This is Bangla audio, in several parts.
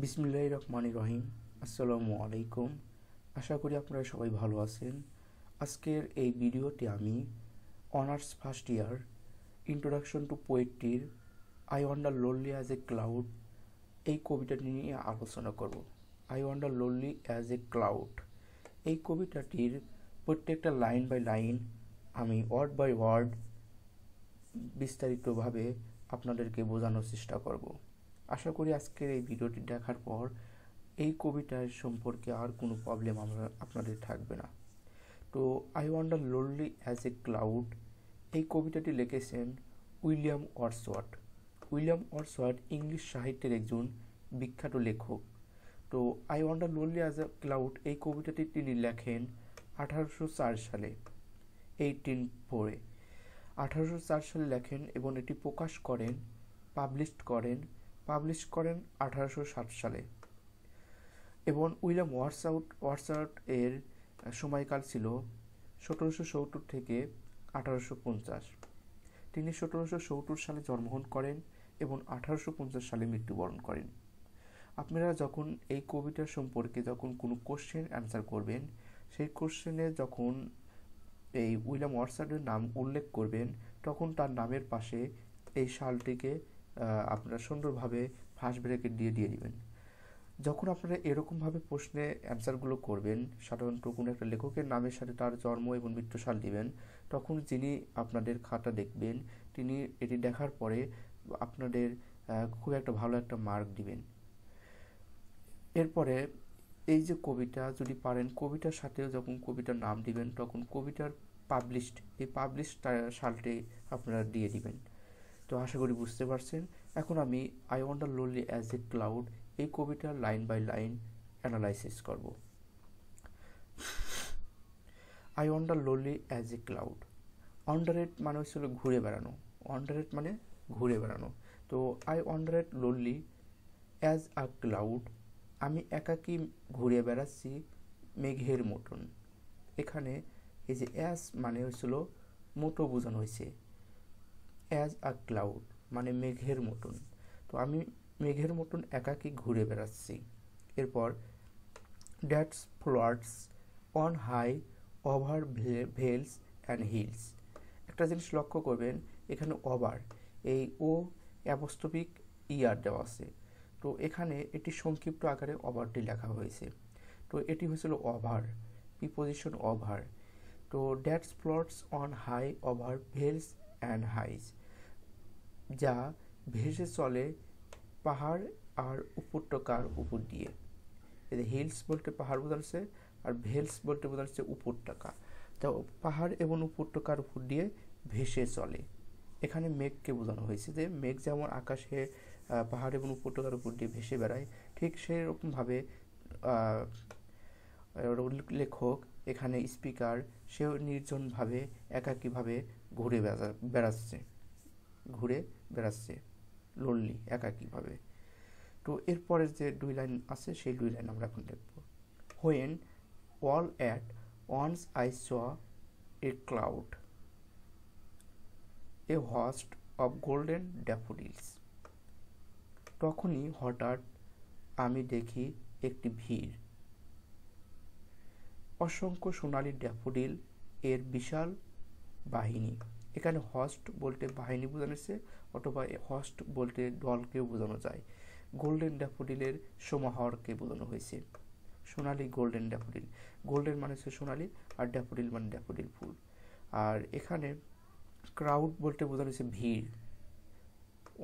বিসমিল্লাহির রহমানির রহিম। আসসালামু আলাইকুম। আশা করি আপনারা সবাই ভালো আছেন। আজকের এই ভিডিওটি আমি honours first year introduction to পোয়েট্রির I wander lonely as a cloud এই কবিতাটি নিয়ে আলোচনা করব। I wander lonely as a cloud এই কবিতাটির প্রত্যেকটা লাইন বাই লাইন আমি ওয়ার্ড বাই ওয়ার্ড বিস্তারিতভাবে আপনাদেরকে বোঝানোর চেষ্টা করব। আশা করি আজকের এই ভিডিওটি দেখার পর এই কবিতার সম্পর্কে আর কোনো প্রবলেম আপনাদের থাকবে না। তো I wander lonely as a cloud এই কবিতাটি লিখেছেন William Wordsworth. William Wordsworth English সাহিত্যের একজন বিখ্যাত লেখক। তো I wander lonely as a cloud এই কবিতাটি তিনি লেখেন 1804 সালে 1804 সালে লেখেন এবং এটি পাবলিশ করেন 1807 সালে। এবং উইলিয়াম ওয়ার্ডসওয়ার্থ এর সময়কাল ছিল 1770 থেকে 1850। তিনি 1770 সালে জন্মগ্রহণ করেন এবং 1850 সালে মৃত্যুবরণ করেন। আপনারা যখন এই কবিতা সম্পর্কে কোনো কোশ্চেন অ্যান্সার করবেন, সেই কোশ্চেনে যখন এই উইলিয়াম ওয়ার্ডসওয়ার্থের নাম উল্লেখ করবেন, তখন তার নামের পাশে এই সালটিকে আপনারা সুন্দরভাবে ফার্স্ট ব্র্যাকেট দিয়ে দিবেন। যখন আপনারা এরকমভাবে প্রশ্নে অ্যান্সারগুলো করবেন, সাধারণত কোনো একটা লেখকের নামের সাথে তার জন্ম এবং মৃত্যু সাল দিবেন, তখন যিনি আপনাদের খাতা দেখবেন তিনি এটি দেখার পরে আপনাদের খুব একটা ভালো একটা মার্ক দিবেন। এরপরে এই যে কবিতা, যদি পারেন কবিতার সাথেও যখন কবিতার নাম দিবেন, তখন কবিতার পাবলিশড সালটি আপনারা দিয়ে দিবেন। তো আশা করি বুঝতে পারছেন। এখন আমি I wander lonely as a cloud এই কবিতার লাইন বাই লাইন অ্যানালাইসিস করব। I wander lonely as a cloud. Wandered মানে হচ্ছিল ঘুরে বেড়ানো। তো I wandered lonely as a cloud, আমি একাকী ঘুরে বেড়াচ্ছি মেঘের মতন। এখানে এই যে অ্যাজ মানে হচ্ছিল মতো বোঝানো হয়েছে, অ্যাজ আ ক্লাউড মানে মেঘের মতন। তো আমি মেঘের মতন একাকী ঘুরে বেড়াচ্ছি। এরপর that's floats on high over vales and hills. একটা জিনিস লক্ষ্য করবেন, এখানে ওভার এই ও অ্যাপোস্ট্রফিক ইয়ার দেওয়া আছে। তো এখানে এটি সংক্ষিপ্ত আকারে ওভারটি লেখা হয়েছে। তো এটি হয়েছিল ওভার, প্রিপোজিশন ওভার। তো that's floats on high over vales and hills, যা ভেসে চলে পাহাড় আর উপত্যকার উপর দিয়ে। এই হিলস বলতে পাহাড় বোঝাচ্ছে, আর ভেলস বলতে বোঝাচ্ছে উপত্যকা। তো পাহাড় এবং উপত্যকার উপর দিয়ে ভেসে চলে। এখানে মেঘকে বোঝানো হয়েছে যে মেঘ যেমন আকাশে পাহাড় এবং উপত্যকার উপর দিয়ে ভেসে বেড়ায়, ঠিক সেই রকমভাবে লেখক এখানে স্পিকার সেও নির্জনভাবে একাকীভাবে ঘুরে বেড়াচ্ছে লোনলি, একাকীভাবে। তো এরপরের যে দুই লাইন আছে সেই দুই লাইন আমরা এখন দেখব। When all at once I saw a cloud, a host of golden daffodils. তখনই হঠাৎ আমি দেখি একটি ভিড়, অসংখ্য সোনালি ড্যাফোডিল এর বিশাল বাহিনী। এখানে হোস্ট বলতে বাহিনী বোঝানো হয়েছে, অথবা হোস্ট বলতে দলকেও বোঝানো যায়। গোল্ডেন ড্যাফোডিলের সমাহারকে বোঝানো হয়েছে, সোনালি গোল্ডেন ড্যাফোডিল। গোল্ডেন মানে হচ্ছে সোনালি, আর ড্যাফোডিল মানে ড্যাফোডিল ফুল। আর এখানে ক্রাউড বলতে বোঝানো হয়েছে ভিড়।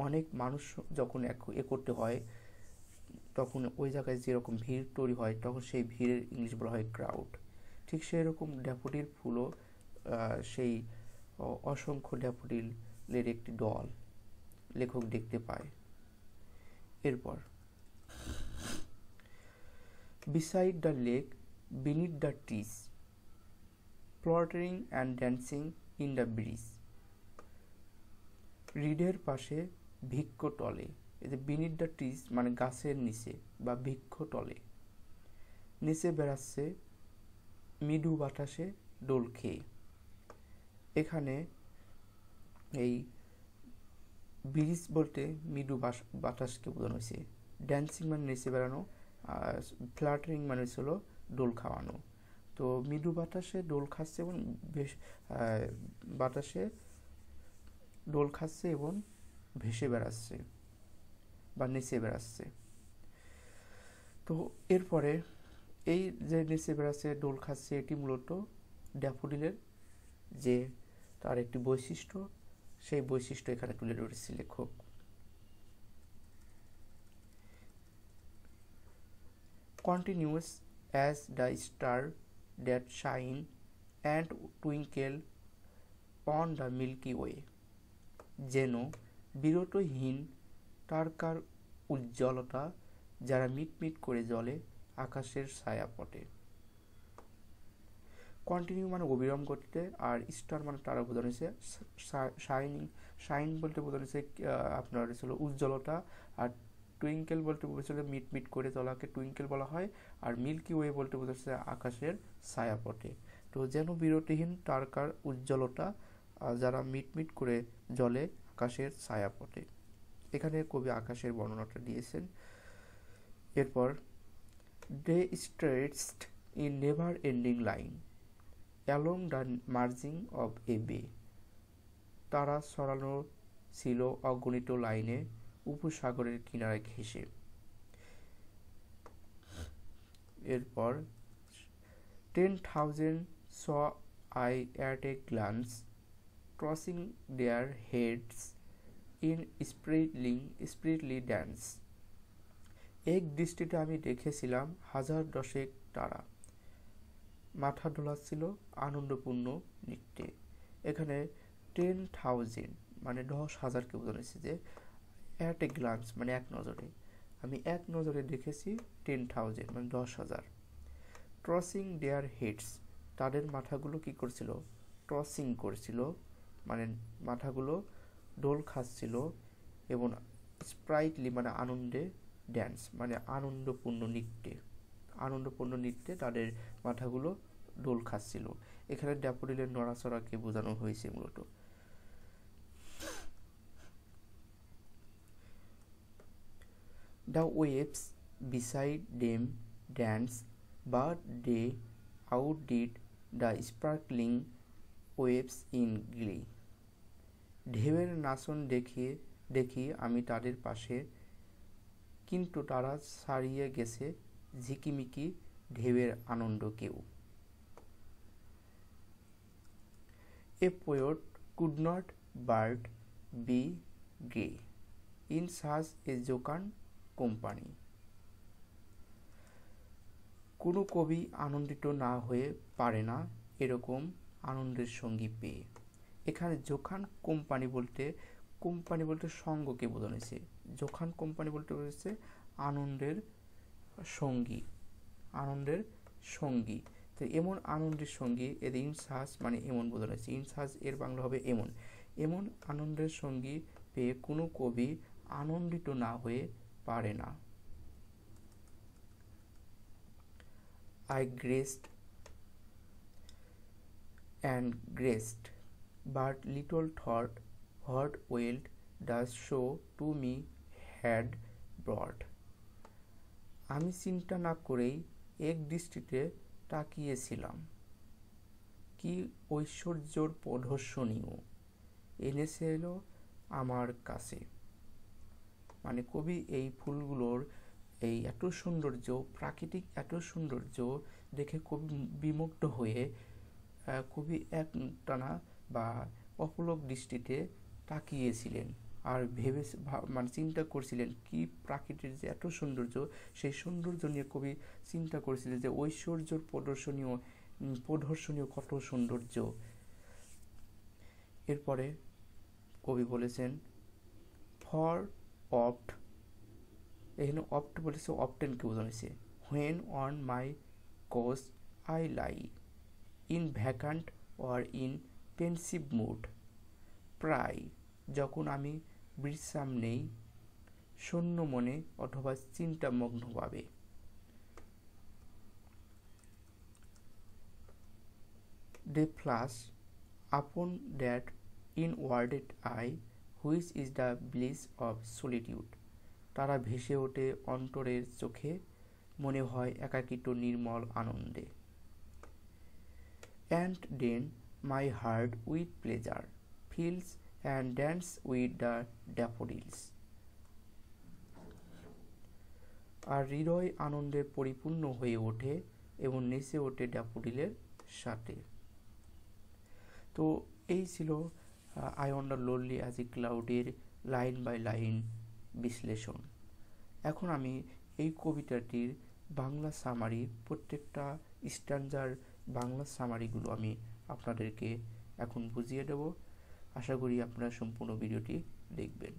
অনেক মানুষ যখন একত্র হয়, তখন ওই জায়গায় যেরকম ভিড় তৈরি হয়, তখন সেই ভিড়ের ইংলিশ বলা হয় ক্রাউড। ঠিক সেই রকম ড্যাফোডিল ফুলও সেই অসংখ্য ড্যাফোডিলের একটি দল লেখক দেখতে পায়। এরপর beside the lake beneath the trees fluttering and dancing in the breeze. রিডের পাশে বৃক্ষ তলে, এই যে বিনিথ দ্য ট্রিজ মানে গাছের নিচে বা বৃক্ষ তলে, নিচে বেড়াচ্ছে মৃদু বাতাসে দোল খেয়ে। এখানে এই ব্রিজ বলতে মৃদু বাতাসকে বোঝানো হয়েছে। ড্যান্সিং মানে নেচে বেড়ানো, ফ্ল্যাটারিং মানে হলো দোল খাওয়ানো। তো মৃদু বাতাসে দোল খাচ্ছে এবং বেশ বাতাসে দোল খাচ্ছে এবং ভেসে বেড়াচ্ছে বা নেচে বেড়াচ্ছে। তো এরপরে এই যে নেচে বেড়াচ্ছে দোল খাচ্ছে এটি মূলত ড্যাফোডিলের যে তার একটি বৈশিষ্ট্য, সেই বৈশিষ্ট্য এখানে তুলে ধরেছে লেখক। Continues as the star that shine and twinkle on the Milky Way, যেন বিরতহীন তারকার উজ্জ্বলতা যারা মিটমিট করে জ্বলে আকাশের ছায়াপটে। কন্টিনিউ মানে অবিরাম গতিতে, আর স্টার মানে তারা বোঝানো হয়েছে, শাইন বলতে বোঝানো হয়েছে আপনার হলো উজ্জ্বলতা, আর টুইঙ্কেল বলতে বোঝাচ্ছে মিটমিট করে জ্বলাকে টুইঙ্কেল বলা হয়, আর মিল্কি ওয়ে বলতে বোঝাচ্ছে আকাশের ছায়াপটে। তো যেন বিরতিহীন তারকার উজ্জ্বলতা যারা মিটমিট করে জ্বলে আকাশের ছায়াপটে। এখানে কবি আকাশের বর্ণনাটা দিয়েছেন। এরপর they stretched in never ending line along the margin of a bay, তারা ছড়ানো ছিল অগণিত লাইনে উপসাগরের কিনারে ঘেঁষে। এরপর 10,000 saw I at a glance, tossing their heads in sprightly dance, এক দৃষ্টিতে আমি দেখেছিলাম 10,000 তারা মাথা দোলাচ্ছিল আনন্দপূর্ণ নৃত্যে। এখানে 10,000 মানে 10,000কে বোঝানো হয়েছে যে অ্যাট এ গ্লান্স মানে এক নজরে, আমি এক নজরে দেখেছি 10,000 মানে 10,000। টসিং দেয়ার হেডস, তাদের মাথাগুলো কি করছিল, টসিং করছিল মানে মাথাগুলো দোল খাচ্ছিল, এবং স্প্রাইটলি মানে আনন্দে, ড্যান্স মানে আনন্দপূর্ণ নৃত্যে তাদের মাথাগুলো দোল খাচ্ছিল। এখানে ড্যাফোডিলের নড়াচড়াকে বোঝানো হয়েছে মূলত। The waves beside them danced, but they outdid the sparkling waves in glee, ঢেউয়ের নাচন দেখি আমি তাদের পাশে, কিন্তু তারা ছাড়িয়ে গেছে ঝিকিমিকি ঢেউয়ের আনন্দকেও। A poet could not but be gay in such a jocund company, কোনো কবি আনন্দিত না হয়ে পারে না এরকম আনন্দের সঙ্গী পেয়ে। এখানে জোখান কোম্পানি বলতে সঙ্গকে বোঝানো হয়েছে। জোখান কোম্পানি বলতে বোঝাচ্ছে আনন্দের সঙ্গী। তো এমন আনন্দের সঙ্গী, এর ইনসাস মানে এমন বোঝানো হয়েছে। ইনসাস এর বাংলা হবে এমন আনন্দের সঙ্গী পেয়ে কোনো কবি আনন্দিত না হয়ে পারে না। I graced and graced, but little thought what wealth does show to me had brought, আমি চিন্তা না করেই এক দৃষ্টিতে তাকিয়েছিলাম, কি ঐশ্বর্যর প্রদর্শনীয় এনেছিল আমার কাছে। মানে কবি এই ফুলগুলোর এই এত সৌন্দর্য, প্রাকৃতিক এত সৌন্দর্য দেখে কবি বিমুগ্ধ হয়ে কবি এক টানা বা অপলক দৃষ্টিতে তাকিয়েছিলেন, আর মানে চিন্তা করছিলেন কি প্রাকৃতিক যে এত সৌন্দর্য, সেই সৌন্দর্য নিয়ে কবি চিন্তা করেছিলেন যে ঐশ্বর্যর প্রদর্শনীয় কত সৌন্দর্য। এরপরে কবি বলেছেন ফর অফট, এখানে অফট বলেছে অফটেনকে বোঝানো হয়েছে। When on my couch I lie in vacant or in pensive mood, প্রায় যখন আমি বিশ্রাম নেই শূন্য মনে অথবা চিন্তামগ্নভাবে। They flash upon that inward eye which is the bliss of solitude, তারা ভেসে ওঠে অন্তরের চোখে, মনে হয় একাকিত্ব নির্মল আনন্দে। And then my heart with pleasure fills and dance with the daffodils. আর হৃদয় আনন্দে পরিপূর্ণ হয়ে ওঠে এবং নেচে ওঠে ড্যাফোডিলের সাথে। তো এই ছিল I wander lonely as a ক্লাউডের লাইন বাই লাইন বিশ্লেষণ। এখন আমি এই কবিতাটির বাংলা সামারি, প্রত্যেকটা স্ট্যান্জার বাংলা সামারিগুলো আমি আপনাদেরকে এখন বুঝিয়ে দেব। আশা করি আপনারা সম্পূর্ণ ভিডিওটি দেখবেন।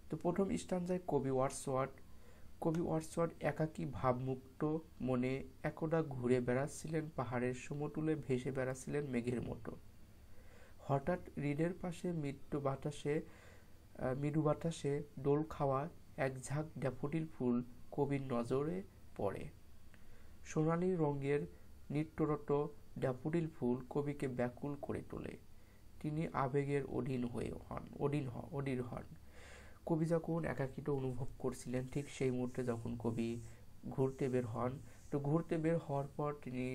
তো প্রথম স্ট্যান্জায় কবি ওয়ার্ডসওয়ার্থ একাকী ভাবমুক্ত মনে একদা ঘুরে বেড়াচ্ছিলেন পাহাড়ের সমতুলে, ভেসে বেড়াচ্ছিলেন মেঘের মতো। হঠাৎ হৃদের পাশে মৃদু বাতাসে দোল খাওয়া এক ঝাঁক ড্যাফোডিল ফুল কবির নজরে পড়ে। সোনালি রঙের নৃত্যরত ড্যাফোডিল ফুল কবিকে ব্যাকুল করে তোলে। তিনি আবেগের অধীর হন। কবি যখন একাকিত্ব অনুভব করছিলেন, ঠিক সেই মুহূর্তে যখন কবি ঘুরতে বের হন, তো ঘুরতে বের হওয়ার পর তিনি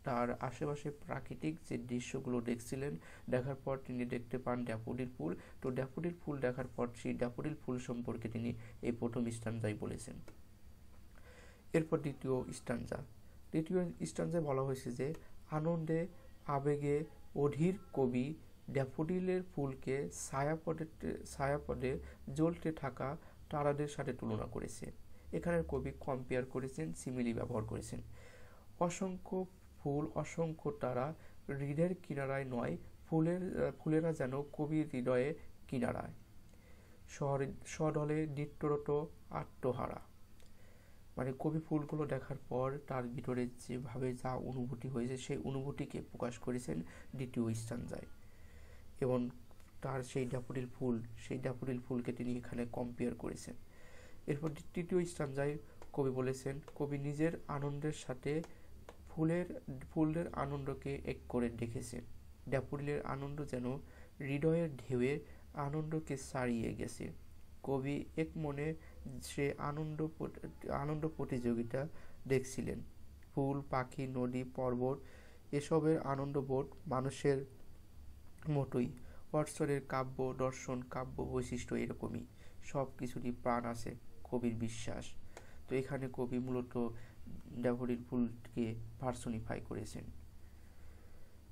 তার আশেপাশে প্রাকৃতিক যে দৃশ্যগুলো দেখছিলেন, দেখার পর তিনি দেখতে পান ড্যাফোডিল ফুল। তো ড্যাফোডিল ফুল দেখার পর সেই ড্যাফোডিল ফুল সম্পর্কে তিনি এই প্রথম স্ট্যান্জায় বলেছেন। এরপর দ্বিতীয় স্ট্যান্জায় বলা হয়েছে যে আনন্দে আবেগে অধীর কবি ড্যাফোডিলের ফুলকে ছায়াপদে জ্বলতে থাকা তারাদের সাথে তুলনা করেছে। এখানে কবি কম্পেয়ার করেছেন, সিমিলি ব্যবহার করেছেন। অসংখ্য ফুল, অসংখ্য তারা হৃদয়ের কিনারায় নয়, ফুলেরা যেন কবির হৃদয়ে কিনারায়, সদলে নৃত্যরত আত্মহারা। মানে কবি ফুলগুলো দেখার পর তার ভিতরে যেভাবে যা অনুভূতি হয়েছে সেই অনুভূতিকে প্রকাশ করেছেন দ্বিতীয় স্ট্যান্জায়, এবং তার সেই ড্যাফোডিল ফুলকে তিনি এখানে কম্পেয়ার করেছেন। এরপর তৃতীয় স্ট্যান্জায় কবি বলেছেন, কবি নিজের আনন্দের সাথে ফুলের আনন্দকে এক করে দেখেছেন। ড্যাফোডিলের আনন্দ যেন হৃদয়ের ঢেউয়ে আনন্দকে ছাড়িয়ে গেছে। কবি এক মনে সে আনন্দ প্রতিযোগিতা দেখছিলেন। ফুল, পাখি, নদী, পর্বত এসবের আনন্দবোধ মানুষের মতোই। ওয়ার্ডসওয়ার্থের কাব্য দর্শন, কাব্য বৈশিষ্ট্য এরকমই, সব কিছুরই প্রাণ আছে কবির বিশ্বাস। তো এখানে কবি মূলত ড্যাফোডিল ফুলকে পার্সনিফাই করেছেন।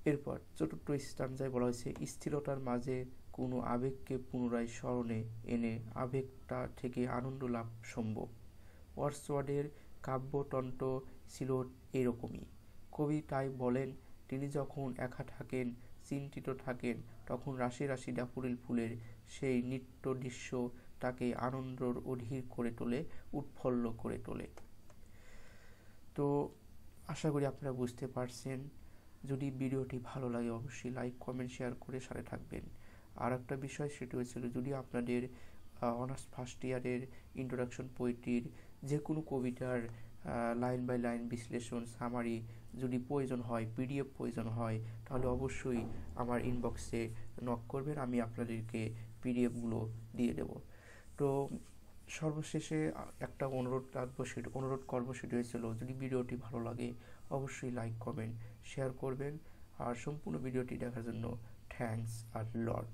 এরপর চতুর্থ স্ট্যান্জায় বলা হয়েছে, স্থিরতার মাঝে কোনো আবেগকে পুনরায় স্মরণে এনে আবেগটা থেকে আনন্দ লাভ সম্ভব। ওয়ার্ডসওয়ার্থের কাব্যতন্ত্র ছিল এরকমই। কবি তাই বলেন, তিনি যখন একা থাকেন, চিন্তিত থাকেন, তখন রাশি রাশি ড্যাফোডিল ফুলের সেই নৃত্য দৃশ্য তাকে আনন্দর অধীর করে তোলে, উৎফুল্ল করে তোলে। তো আশা করি আপনারা বুঝতে পারছেন। যদি ভিডিওটি ভালো লাগে অবশ্যই লাইক, কমেন্ট, শেয়ার করে সাথে থাকবেন। আর একটা বিষয় সেটি হয়েছিল, যদি আপনাদের অনার্স ফার্স্ট ইয়ারের ইন্ট্রোডাকশন পোয়েট্রির যে কোনো কবিতার লাইন বাই লাইন বিশ্লেষণ, সামারি যদি প্রয়োজন হয়, পিডিএফ প্রয়োজন হয়, তাহলে অবশ্যই আমার ইনবক্সে নক করবেন, আমি আপনাদেরকে পিডিএফগুলো দিয়ে দেব। তো সর্বশেষে একটা অনুরোধ করব, সেটি হয়েছিল, যদি ভিডিওটি ভালো লাগে অবশ্যই লাইক, কমেন্ট, শেয়ার করবেন। আর সম্পূর্ণ ভিডিওটি দেখার জন্য থ্যাঙ্কস আর লট।